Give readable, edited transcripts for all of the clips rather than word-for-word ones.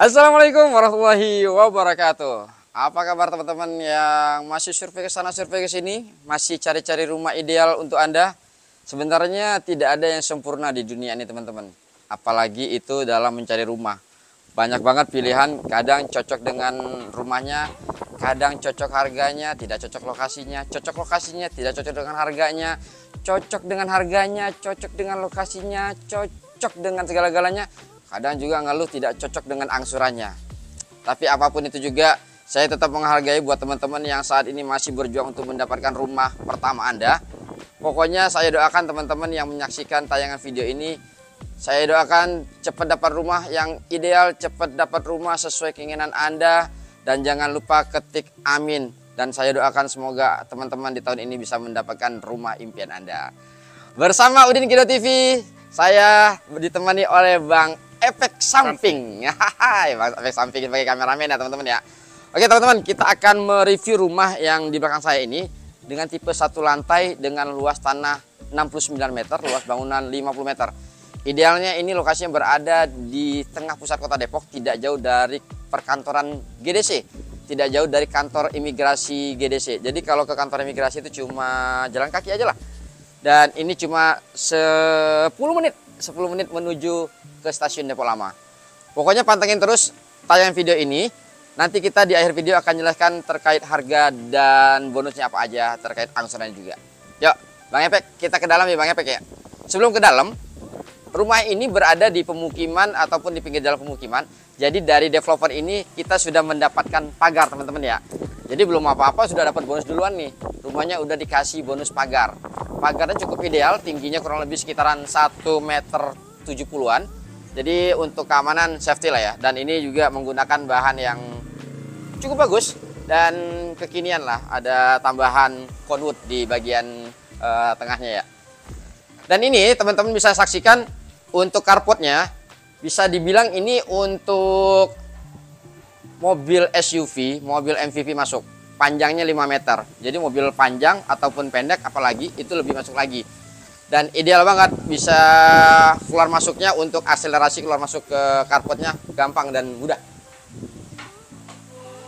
Assalamualaikum warahmatullahi wabarakatuh. Apa kabar teman-teman yang masih survei ke sana survei ke sini, masih cari-cari rumah ideal untuk Anda? Sebenarnya tidak ada yang sempurna di dunia ini teman-teman. Apalagi itu dalam mencari rumah. Banyak banget pilihan, kadang cocok dengan rumahnya, kadang cocok harganya, tidak cocok lokasinya, cocok lokasinya, tidak cocok dengan harganya, cocok dengan harganya, cocok dengan lokasinya, cocok dengan segala-galanya. Kadang juga ngeluh tidak cocok dengan angsurannya. Tapi apapun itu juga, saya tetap menghargai buat teman-teman yang saat ini masih berjuang untuk mendapatkan rumah pertama Anda. Pokoknya saya doakan teman-teman yang menyaksikan tayangan video ini, saya doakan cepat dapat rumah yang ideal, cepat dapat rumah sesuai keinginan Anda. Dan jangan lupa ketik amin. Dan saya doakan semoga teman-teman di tahun ini bisa mendapatkan rumah impian Anda. Bersama Udin Kido TV, saya ditemani oleh Bang Efek Samping. Bang Efek Samping sebagai kameramen ya teman-teman ya. Oke teman-teman, kita akan mereview rumah yang di belakang saya ini dengan tipe satu lantai dengan luas tanah 69 meter, luas bangunan 50 meter. Idealnya ini lokasinya berada di tengah pusat kota Depok, tidak jauh dari perkantoran GDC, tidak jauh dari kantor imigrasi GDC. Jadi kalau ke kantor imigrasi itu cuma jalan kaki aja lah. Dan ini cuma 10 menit menuju ke stasiun Depok Lama. Pokoknya pantengin terus tayangan video ini. Nanti kita di akhir video akan jelaskan terkait harga dan bonusnya apa aja, terkait angsuran juga. Yuk, Bang Epek, kita ke dalam ya Bang Epek ya. Sebelum ke dalam, rumah ini berada di pemukiman ataupun di pinggir jalan pemukiman. Jadi dari developer ini kita sudah mendapatkan pagar teman-teman ya. Jadi belum apa-apa sudah dapat bonus duluan nih. Rumahnya udah dikasih bonus pagar. Pagarnya cukup ideal, tingginya kurang lebih sekitaran 1,70 meter. Jadi untuk keamanan safety lah ya. Dan ini juga menggunakan bahan yang cukup bagus dan kekinian lah. Ada tambahan conwood di bagian tengahnya ya. Dan ini teman-teman bisa saksikan untuk carportnya, bisa dibilang ini untuk mobil SUV, mobil MPV masuk. Panjangnya 5 meter. Jadi mobil panjang ataupun pendek apalagi itu lebih masuk lagi. Dan ideal banget, bisa keluar masuknya untuk akselerasi keluar masuk ke carportnya gampang dan mudah.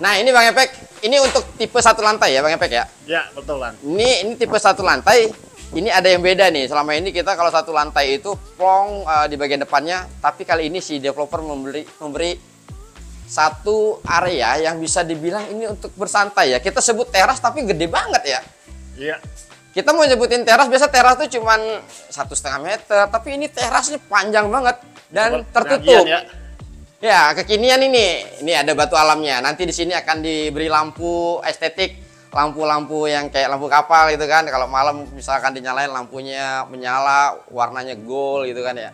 Nah ini Bang Epek, ini untuk tipe satu lantai ya Bang Epek ya? Ya betul Bang. Ini tipe satu lantai, ini ada yang beda nih. Selama ini kita kalau satu lantai itu plong di bagian depannya, tapi kali ini si developer memberi satu area yang bisa dibilang ini untuk bersantai ya. Kita sebut teras tapi gede banget ya. Iya. Kita mau nyebutin teras, biasa teras tuh cuman 1,5 meter, tapi ini terasnya panjang banget dan tertutup. Ya, kekinian ini ada batu alamnya. Nanti di sini akan diberi lampu estetik, lampu-lampu yang kayak lampu kapal gitu kan. Kalau malam misalkan dinyalain lampunya menyala, warnanya gold gitu kan ya.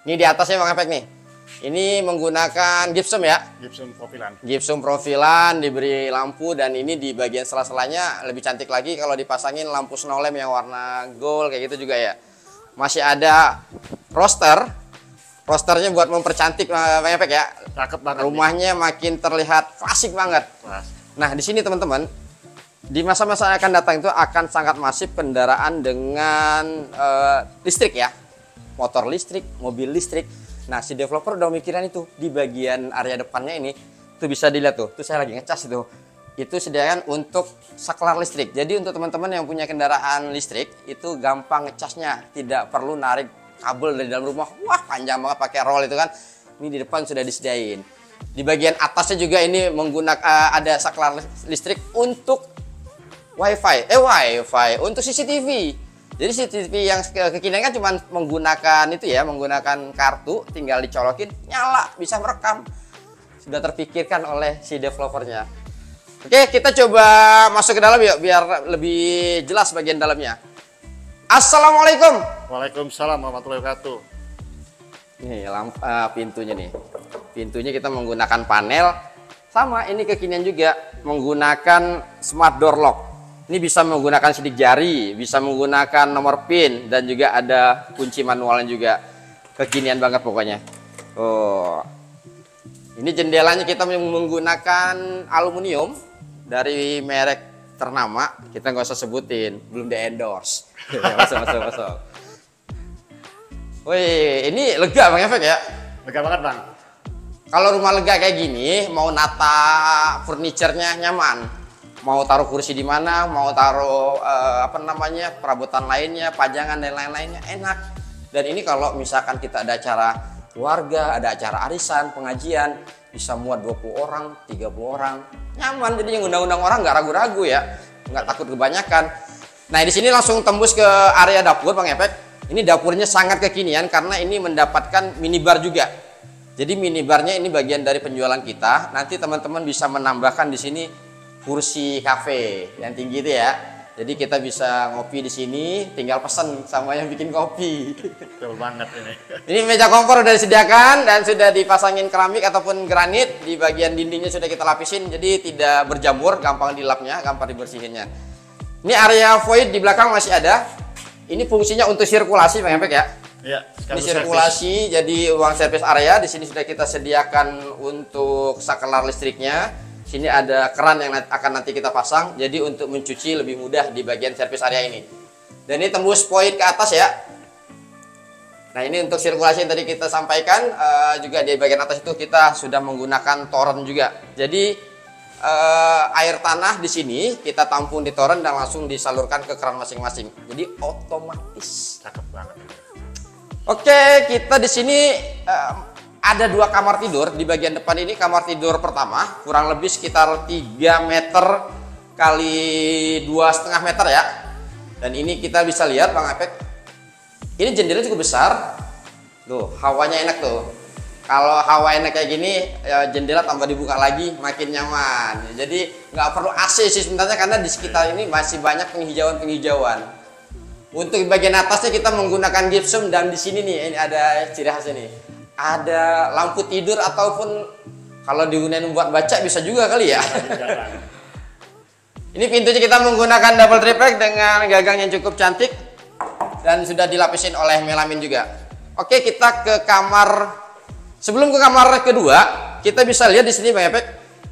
Ini di atasnya Bang Efek nih. Ini menggunakan gypsum ya. Gypsum profilan. Gypsum profilan, diberi lampu, dan ini di bagian sela-selanya lebih cantik lagi kalau dipasangin lampu snow lamp yang warna gold kayak gitu juga ya. Masih ada roster. Rosternya buat mempercantik Bang Efek ya. Cakep banget. Rumahnya makin terlihat klasik banget. Nah, di sini teman-teman, di masa-masa yang akan datang itu akan sangat masif kendaraan dengan listrik ya. Motor listrik, mobil listrik. Nah, si developer udah mikirin itu di bagian area depannya ini. Tuh bisa dilihat tuh saya lagi ngecas itu. Itu sediakan untuk saklar listrik. Jadi untuk teman-teman yang punya kendaraan listrik itu gampang ngecasnya, tidak perlu narik kabel dari dalam rumah. Wah, panjang banget pakai roll itu kan. Ini di depan sudah disediain. Di bagian atasnya juga ini menggunakan ada saklar listrik untuk WiFi untuk CCTV. Jadi CCTV yang kekinian kan cuma menggunakan itu ya, menggunakan kartu, tinggal dicolokin, nyala, bisa merekam. Sudah terpikirkan oleh si developernya. Oke, kita coba masuk ke dalam yuk, biar lebih jelas bagian dalamnya. Assalamualaikum. Waalaikumsalam warahmatullahi wabarakatuh. Nih pintunya nih. Pintunya kita menggunakan panel. Sama, ini kekinian juga menggunakan smart door lock. Ini bisa menggunakan sidik jari, bisa menggunakan nomor PIN, dan juga ada kunci manualnya juga. Kekinian banget pokoknya. Oh, ini jendelanya kita menggunakan aluminium dari merek ternama. Kita nggak usah sebutin, belum di endorse. Masuk. Wih, ini lega Bang Efek ya? Lega banget Bang. Kalau rumah lega kayak gini, mau nata furniturnya nyaman. Mau taruh kursi di mana, mau taruh perabotan lainnya, pajangan dan lain-lainnya enak. Dan ini kalau misalkan kita ada acara keluarga, ada acara arisan, pengajian, bisa muat 20 orang, 30 orang. Nyaman, jadi yang undang-undang orang nggak ragu-ragu ya, nggak takut kebanyakan. Nah, di sini langsung tembus ke area dapur Bang Efek. Ini dapurnya sangat kekinian karena ini mendapatkan minibar juga. Jadi minibarnya ini bagian dari penjualan kita. Nanti teman-teman bisa menambahkan di sini kursi kafe yang tinggi itu ya. Jadi kita bisa ngopi di sini, tinggal pesan sama yang bikin kopi. Betul banget ini. Ini meja kompor sudah disediakan dan sudah dipasangin keramik ataupun granit. Di bagian dindingnya sudah kita lapisin, jadi tidak berjamur, gampang dilapnya, gampang dibersihinnya. Ini area void di belakang masih ada. Ini fungsinya untuk sirkulasi Bang Efek ya. Iya, Ini sirkulasi, jadi ruang servis area. Di sini sudah kita sediakan untuk saklar listriknya. Sini ada keran yang akan nanti kita pasang, jadi untuk mencuci lebih mudah di bagian servis area ini. Dan ini tembus void ke atas ya. Nah, ini untuk sirkulasi yang tadi kita sampaikan, juga di bagian atas itu kita sudah menggunakan toren juga. Jadi air tanah di sini kita tampung di toren dan langsung disalurkan ke keran masing-masing. Jadi otomatis. Cakep banget. Oke, kita di sini ada 2 kamar tidur. Di bagian depan ini kamar tidur pertama, kurang lebih sekitar 3 meter kali 2,5 meter ya. Dan ini kita bisa lihat Bang Efek, ini jendela cukup besar. Tuh, hawanya enak tuh. Kalau hawa enak kayak gini, ya jendela tambah dibuka lagi, makin nyaman. Jadi nggak perlu AC sih sebenarnya, karena di sekitar ini masih banyak penghijauan-penghijauan. Untuk bagian atasnya kita menggunakan gypsum, dan di sini nih ini ada ciri khas ini. Ada lampu tidur ataupun kalau digunakan buat baca bisa juga kali ya. Ini pintunya kita menggunakan double triplek dengan gagang yang cukup cantik dan sudah dilapisin oleh melamin juga. Oke, kita ke kamar. Sebelum ke kamar kedua, kita bisa lihat di sini Bang Efek.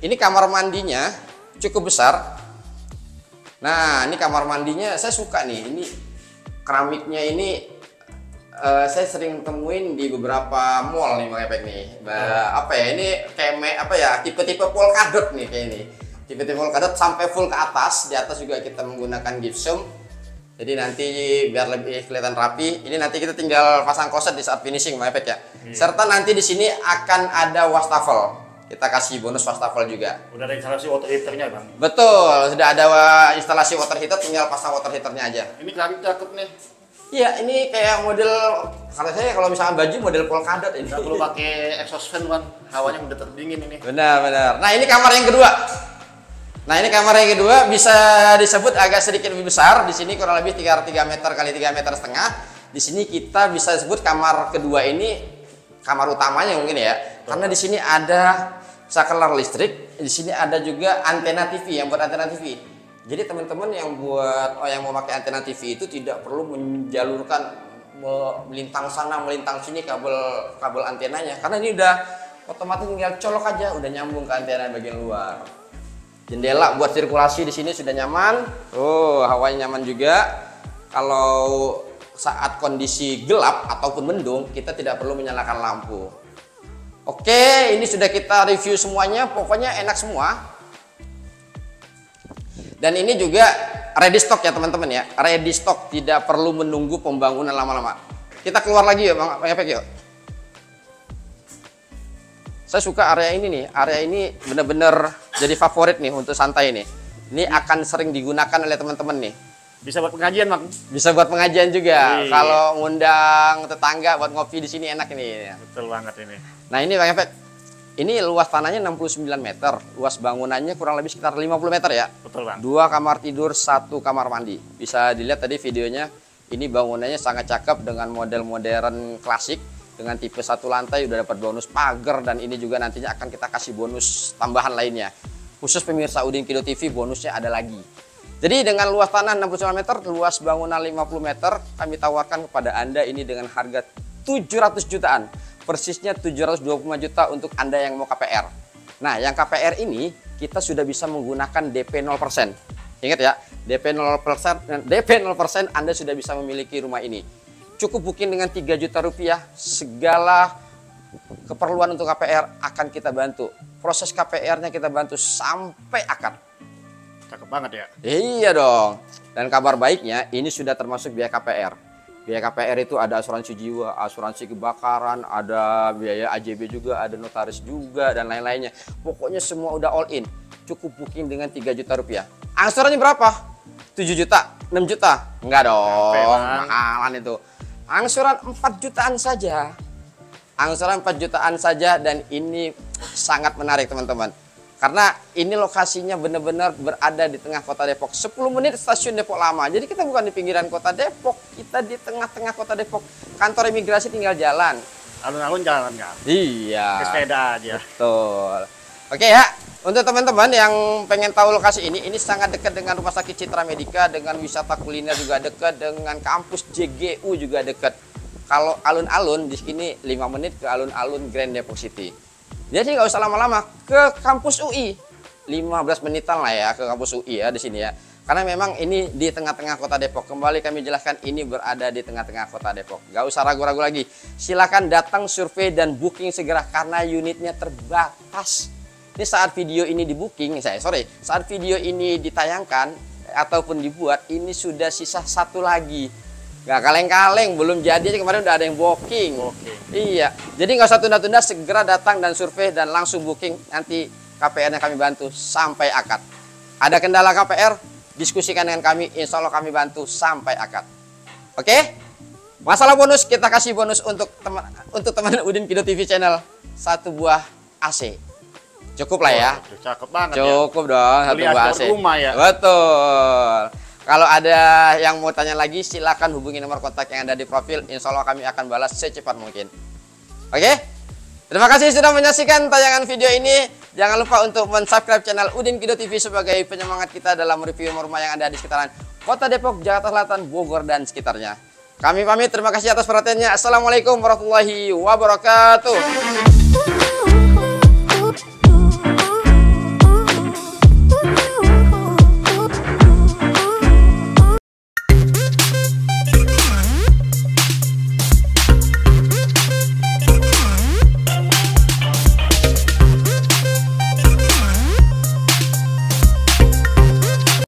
Ini kamar mandinya cukup besar. Nah, ini kamar mandinya saya suka nih. Ini keramiknya ini saya sering temuin di beberapa mall nih Bang Efek nih. Apa ya, ini kayak tipe-tipe polkadot nih kayak ini. Tipe-tipe polkadot sampai full ke atas. Di atas juga kita menggunakan gypsum. Jadi nanti biar lebih kelihatan rapi. Ini nanti kita tinggal pasang kloset di saat finishing Bang Efek ya. Serta nanti di sini akan ada wastafel. Kita kasih bonus wastafel juga. Udah ada instalasi water heaternya Bang. Betul, sudah ada instalasi water heater, tinggal pasang water heaternya aja. Ini keramik cakep nih. Iya, ini kayak model, kata saya kalau misalnya baju model polkadot ini. Nggak perlu pakai exhaust fan Bang, hawanya udah terdingin ini. Benar. Nah, ini kamar yang kedua. Bisa disebut agak sedikit lebih besar. Di sini kurang lebih 3 meter kali 3,5 meter. Di sini kita bisa sebut kamar kedua ini kamar utamanya mungkin ya. Karena di sini ada saklar listrik, di sini ada juga antena TV yang buat antena TV. Jadi teman-teman yang mau pakai antena TV itu tidak perlu menjalurkan melintang sana melintang sini kabel antenanya, karena ini udah otomatis tinggal colok aja udah nyambung ke antena bagian luar. Jendela buat sirkulasi di sini sudah nyaman. Oh, hawanya nyaman juga. Kalau saat kondisi gelap ataupun mendung, kita tidak perlu menyalakan lampu. Oke, ini sudah kita review semuanya, pokoknya enak semua. Dan ini juga ready stock ya teman-teman ya, ready stock, tidak perlu menunggu pembangunan lama-lama. Kita keluar lagi ya Bang Efek yuk. Saya suka area ini nih, area ini bener-bener jadi favorit nih untuk santai nih. Ini akan sering digunakan oleh teman-teman nih. Bisa buat pengajian Bang. Bisa buat pengajian juga. Iya. Kalau ngundang tetangga buat ngopi di sini enak ini. Betul banget ini. Nah ini Bang Efek, ini luas tanahnya 69 meter, luas bangunannya kurang lebih sekitar 50 meter ya. Betul Bang. 2 kamar tidur, 1 kamar mandi. Bisa dilihat tadi videonya, ini bangunannya sangat cakep dengan model modern klasik. Dengan tipe 1 lantai udah dapat bonus pagar, dan ini juga nantinya akan kita kasih bonus tambahan lainnya. Khusus pemirsa Udin Kido TV, bonusnya ada lagi. Jadi dengan luas tanah 69 meter, luas bangunan 50 meter, kami tawarkan kepada Anda ini dengan harga 700 jutaan. Persisnya 725 juta untuk Anda yang mau KPR. Nah, yang KPR ini kita sudah bisa menggunakan DP 0%. Ingat ya, DP 0%, DP 0% Anda sudah bisa memiliki rumah ini. Cukup booking dengan 3 juta rupiah, segala keperluan untuk KPR akan kita bantu. Proses KPR-nya kita bantu sampai akad. Cakep banget ya. Iya dong. Dan kabar baiknya ini sudah termasuk biaya KPR. Biaya KPR itu ada asuransi jiwa, asuransi kebakaran, ada biaya AJB juga, ada notaris juga, dan lain-lainnya. Pokoknya semua udah all in. Cukup booking dengan 3 juta rupiah. Angsurannya berapa? 7 juta? 6 juta? Enggak dong, mahalan itu. Angsuran 4 jutaan saja. Angsuran 4 jutaan saja, dan ini sangat menarik teman-teman. Karena ini lokasinya benar-benar berada di tengah kota Depok. 10 menit stasiun Depok Lama. Jadi kita bukan di pinggiran kota Depok, kita di tengah-tengah kota Depok. Kantor imigrasi tinggal jalan. Alun-alun jalan kan? Iya. Sepeda aja. Betul. Oke ya, untuk teman-teman yang pengen tahu lokasi ini sangat dekat dengan Rumah Sakit Citra Medica, dengan wisata kuliner juga dekat, dengan kampus JGU juga dekat. Kalau alun-alun di sini 5 menit ke alun-alun Grand Depok City. Jadi nggak usah lama-lama ke kampus UI, 15 menitan lah ya ke kampus UI ya di sini ya. Karena memang ini di tengah-tengah kota Depok. Kembali kami jelaskan, ini berada di tengah-tengah kota Depok. Nggak usah ragu-ragu lagi. Silakan datang survei dan booking segera karena unitnya terbatas. Ini saat video ini di booking, saat video ini ditayangkan ataupun dibuat, ini sudah sisa 1 lagi. Nggak kaleng-kaleng, belum jadi aja kemarin udah ada yang booking. Iya, jadi nggak usah tunda-tunda, segera datang dan survei dan langsung booking. Nanti KPR-nya kami bantu sampai akad. Ada kendala KPR, diskusikan dengan kami, insya Allah kami bantu sampai akad. Oke? Masalah bonus, kita kasih bonus untuk teman Udin Kido TV channel, 1 buah AC. Cukup lah ya. Cakep banget. Cukup dong, 1 buah AC. Rumah ya. Betul. Kalau ada yang mau tanya lagi, silakan hubungi nomor kontak yang ada di profil. Insya Allah kami akan balas secepat mungkin. Oke? Terima kasih sudah menyaksikan tayangan video ini. Jangan lupa untuk mensubscribe channel Udin Kido TV sebagai penyemangat kita dalam review rumah yang ada di sekitaran Kota Depok, Jakarta Selatan, Bogor, dan sekitarnya. Kami pamit, terima kasih atas perhatiannya. Assalamualaikum warahmatullahi wabarakatuh.